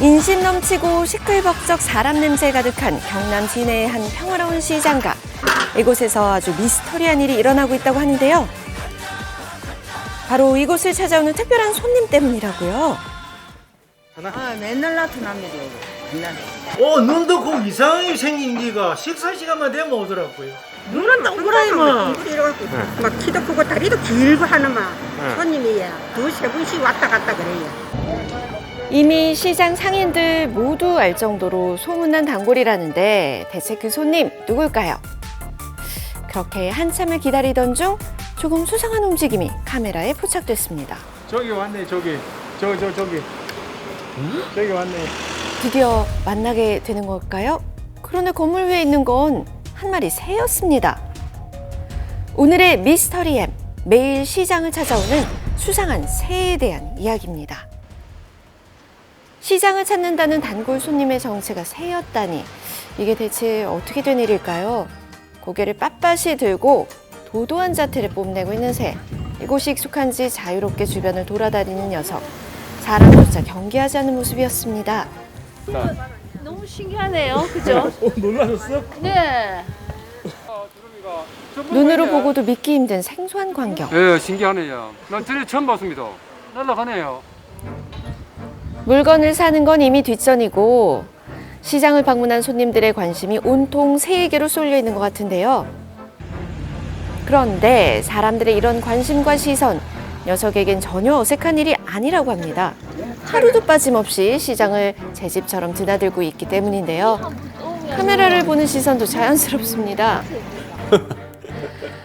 인심 넘치고 시끌벅적 사람 냄새 가득한 경남 진해의 한 평화로운 시장가. 이곳에서 아주 미스터리한 일이 일어나고 있다고 하는데요. 바로 이곳을 찾아오는 특별한 손님 때문이라고요. 맨날 나타납니다. 맨날. 눈도 꼭 이상하게 생긴 기가 식사 시간만 되면 오더라고요. 눈은 동그라이면 이래갖고 막 키도 크고 다리도 길고 하는만 손님이야. 두세 분씩 왔다 갔다 그래요. 이미 시장 상인들 모두 알 정도로 소문난 단골이라는데 대체 그 손님 누굴까요? 그렇게 한참을 기다리던 중 조금 수상한 움직임이 카메라에 포착됐습니다. 저기 왔네, 저기. 저기. 저기 왔네. 드디어 만나게 되는 걸까요? 그런데 건물 위에 있는 건 한 마리 새였습니다. 오늘의 미스터리 M, 매일 시장을 찾아오는 수상한 새에 대한 이야기입니다. 시장을 찾는다는 단골 손님의 정체가 새였다니 이게 대체 어떻게 된 일일까요? 고개를 빳빳이 들고 도도한 자태를 뽐내고 있는 새. 이곳이 익숙한지 자유롭게 주변을 돌아다니는 녀석. 사람조차 경계하지 않는 모습이었습니다. 너무 신기하네요. 그죠? 놀라셨어? 네. 눈으로 보고도 믿기 힘든 생소한 광경. 예, 신기하네요. 난 전에 처음 봤습니다. 날라가네요. 물건을 사는 건 이미 뒷전이고 시장을 방문한 손님들의 관심이 온통 새에게로 쏠려 있는 것 같은데요. 그런데 사람들의 이런 관심과 시선, 녀석에겐 전혀 어색한 일이 아니라고 합니다. 하루도 빠짐없이 시장을 제 집처럼 드나들고 있기 때문인데요. 카메라를 보는 시선도 자연스럽습니다.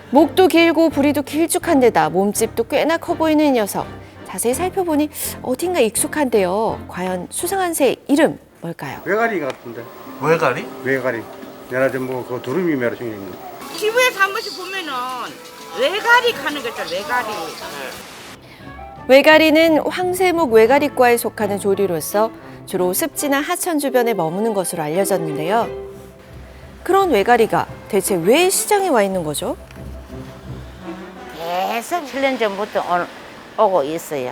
목도 길고 부리도 길쭉한 데다 몸집도 꽤나 커 보이는 이 녀석. 자세히 살펴보니 어딘가 익숙한데요. 과연 수상한 새 이름 뭘까요? 외가리 같은데. 외가리? 외가리. 내가 전부 그 두루미 매로 생긴 거. TV에서 한 번씩 보면은 외가리 가는 거 있잖아. 외가리. 외가리는 황새목 외가리과에 속하는 조류로서 주로 습지나 하천 주변에 머무는 것으로 알려졌는데요. 그런 외가리가 대체 왜 시장에 와 있는 거죠? 계속 7년 전부터 오고 있어요.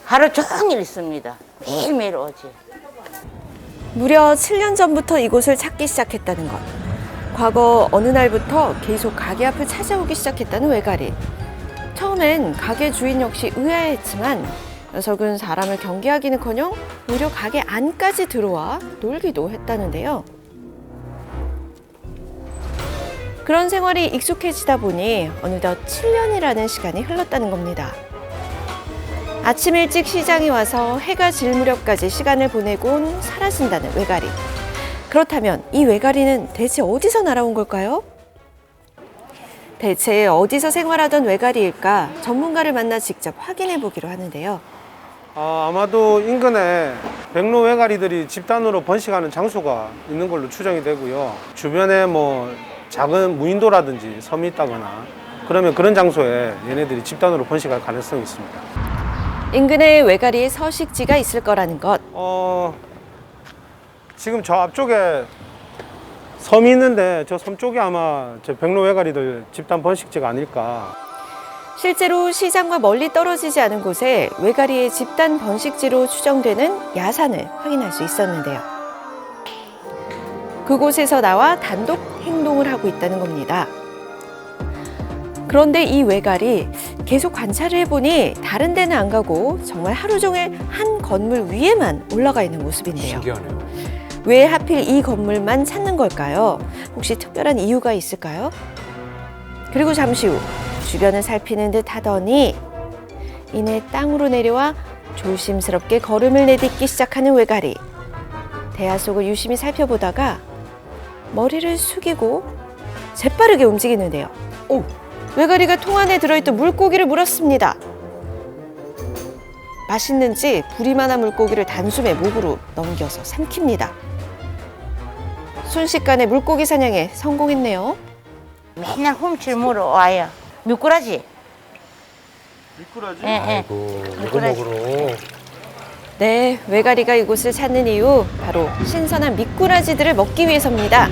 하루 종일 있습니다. 매일매일 오지. 무려 7년 전부터 이곳을 찾기 시작했다는 것. 과거 어느 날부터 계속 가게 앞을 찾아오기 시작했다는 외가리. 처음엔 가게 주인 역시 의아했지만 녀석은 사람을 경계하기는커녕 오히려 가게 안까지 들어와 놀기도 했다는데요. 그런 생활이 익숙해지다 보니 어느덧 7년이라는 시간이 흘렀다는 겁니다. 아침 일찍 시장에 와서 해가 질 무렵까지 시간을 보내곤 사라진다는 외가리. 그렇다면 이 외가리는 대체 어디서 날아온 걸까요? 대체 어디서 생활하던 외가리일까 전문가를 만나 직접 확인해 보기로 하는데요. 아마도 인근에 백로 외가리들이 집단으로 번식하는 장소가 있는 걸로 추정이 되고요. 주변에 뭐 작은 무인도라든지 섬이 있다거나 그러면 그런 장소에 얘네들이 집단으로 번식할 가능성이 있습니다. 인근에 외가리의 서식지가 있을 거라는 것. 지금 저 앞쪽에 섬이 있는데 저 섬 쪽이 아마 저 백로 외가리들 집단 번식지가 아닐까. 실제로 시장과 멀리 떨어지지 않은 곳에 외가리의 집단 번식지로 추정되는 야산을 확인할 수 있었는데요. 그곳에서 나와 단독 행동을 하고 있다는 겁니다. 그런데 이 외가리 계속 관찰을 해보니 다른 데는 안 가고 정말 하루 종일 한 건물 위에만 올라가 있는 모습인데요. 신기하네요. 왜 하필 이 건물만 찾는 걸까요? 혹시 특별한 이유가 있을까요? 그리고 잠시 후 주변을 살피는 듯 하더니 이내 땅으로 내려와 조심스럽게 걸음을 내딛기 시작하는 외가리. 대야 속을 유심히 살펴보다가 머리를 숙이고 재빠르게 움직이는데요. 오! 외가리가 통 안에 들어있던 물고기를 물었습니다. 맛있는지 부리만한 물고기를 단숨에 목으로 넘겨서 삼킵니다. 순식간에 물고기 사냥에 성공했네요. 맨날 훔칠 물어 와요. 미꾸라지. 미꾸라지? 예, 예. 미꾸라지. 네, 외가리가 이곳을 찾는 이유 바로 신선한 미꾸라지들을 먹기 위해서입니다.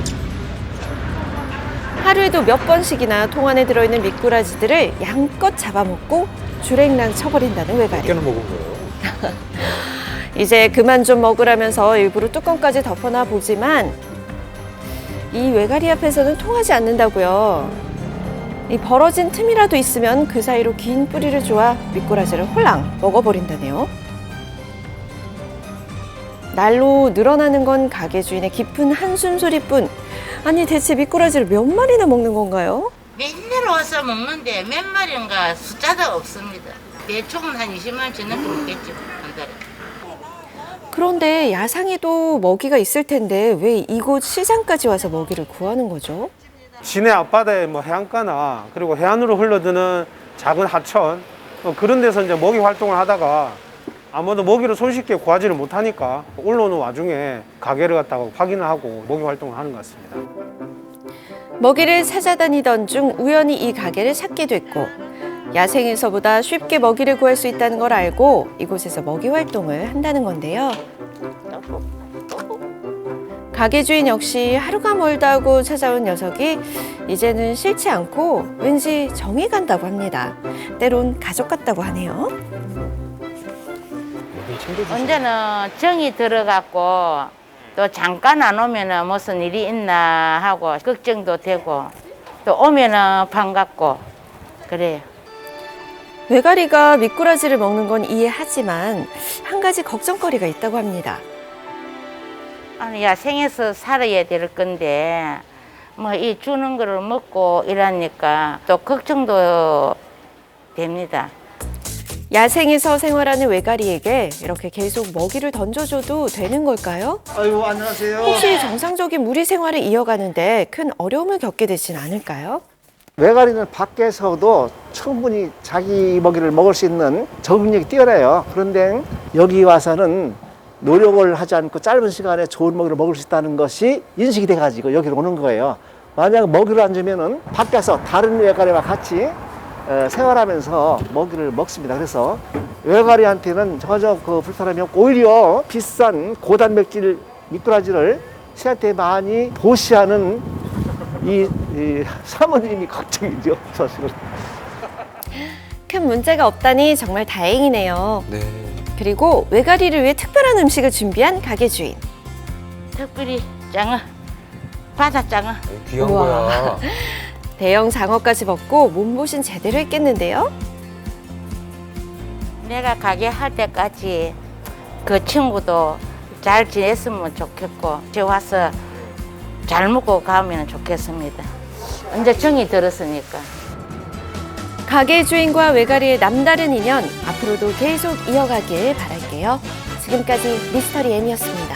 하루에도 몇 번씩이나 통 안에 들어있는 미꾸라지들을 양껏 잡아먹고 주랭랑 쳐버린다는 외가리. 깨는 먹은 거예요. 이제 그만 좀 먹으라면서 일부러 뚜껑까지 덮어놔 보지만 이 외가리 앞에서는 통하지 않는다고요. 이 벌어진 틈이라도 있으면 그 사이로 긴 뿌리를 조아 미꾸라지를 홀랑 먹어버린다네요. 날로 늘어나는 건 가게 주인의 깊은 한숨 소리뿐. 아니 대체 미꾸라지를 몇 마리나 먹는 건가요? 맨날 와서 먹는데 몇 마리인가 숫자도 없습니다. 대충은 한 20마리씩 넘게 먹겠죠, 한 달에. 그런데 야상에도 먹이가 있을 텐데 왜 이곳 시장까지 와서 먹이를 구하는 거죠? 시내 앞바다에 뭐 해안가나 그리고 해안으로 흘러드는 작은 하천 그런 데서 이제 먹이 활동을 하다가 아무도 먹이를 손쉽게 구하지를 못하니까 올라오는 와중에 가게를 갔다가 확인을 하고 먹이 활동을 하는 것 같습니다. 먹이를 찾아다니던 중 우연히 이 가게를 찾게 됐고 야생에서보다 쉽게 먹이를 구할 수 있다는 걸 알고 이곳에서 먹이 활동을 한다는 건데요. 가게 주인 역시 하루가 멀다 하고 찾아온 녀석이 이제는 싫지 않고 왠지 정이 간다고 합니다. 때론 가족 같다고 하네요. 언제는 정이 들어갖고 또 잠깐 안 오면은 무슨 일이 있나 하고 걱정도 되고 또 오면은 반갑고 그래요. 외가리가 미꾸라지를 먹는 건 이해하지만 한 가지 걱정거리가 있다고 합니다. 아니 야생에서 살아야 될 건데 뭐 이 주는 거를 먹고 이러니까 또 걱정도 됩니다. 야생에서 생활하는 외가리에게 이렇게 계속 먹이를 던져줘도 되는 걸까요? 아이고 안녕하세요. 혹시 정상적인 무리 생활을 이어가는데 큰 어려움을 겪게 되진 않을까요? 외가리는 밖에서도 충분히 자기 먹이를 먹을 수 있는 적응력이 뛰어나요. 그런데 여기 와서는 노력을 하지 않고 짧은 시간에 좋은 먹이를 먹을 수 있다는 것이 인식이 돼가지고 여기로 오는 거예요. 만약 먹이를 안 주면은 밖에서 다른 외가리와 같이 생활하면서 먹이를 먹습니다. 그래서 외가리한테는 전혀 그 불편함이 없고 오히려 비싼 고단백질 미꾸라지를 새한테 많이 보시하는 이 사모님이 걱정이죠, 사실은. 큰 문제가 없다니 정말 다행이네요. 네. 그리고 외가리를 위해 특별한 음식을 준비한 가게 주인. 특별히 장어, 바다장어. 귀한 우와. 거야. 대형 장어까지 먹고 몸보신 제대로 했겠는데요? 내가 가게 할 때까지 그 친구도 잘 지냈으면 좋겠고 저 와서 잘 먹고 가면 좋겠습니다. 이제 정이 들었으니까. 가게 주인과 외가리의 남다른 인연 앞으로도 계속 이어가길 바랄게요. 지금까지 미스터리 M이었습니다.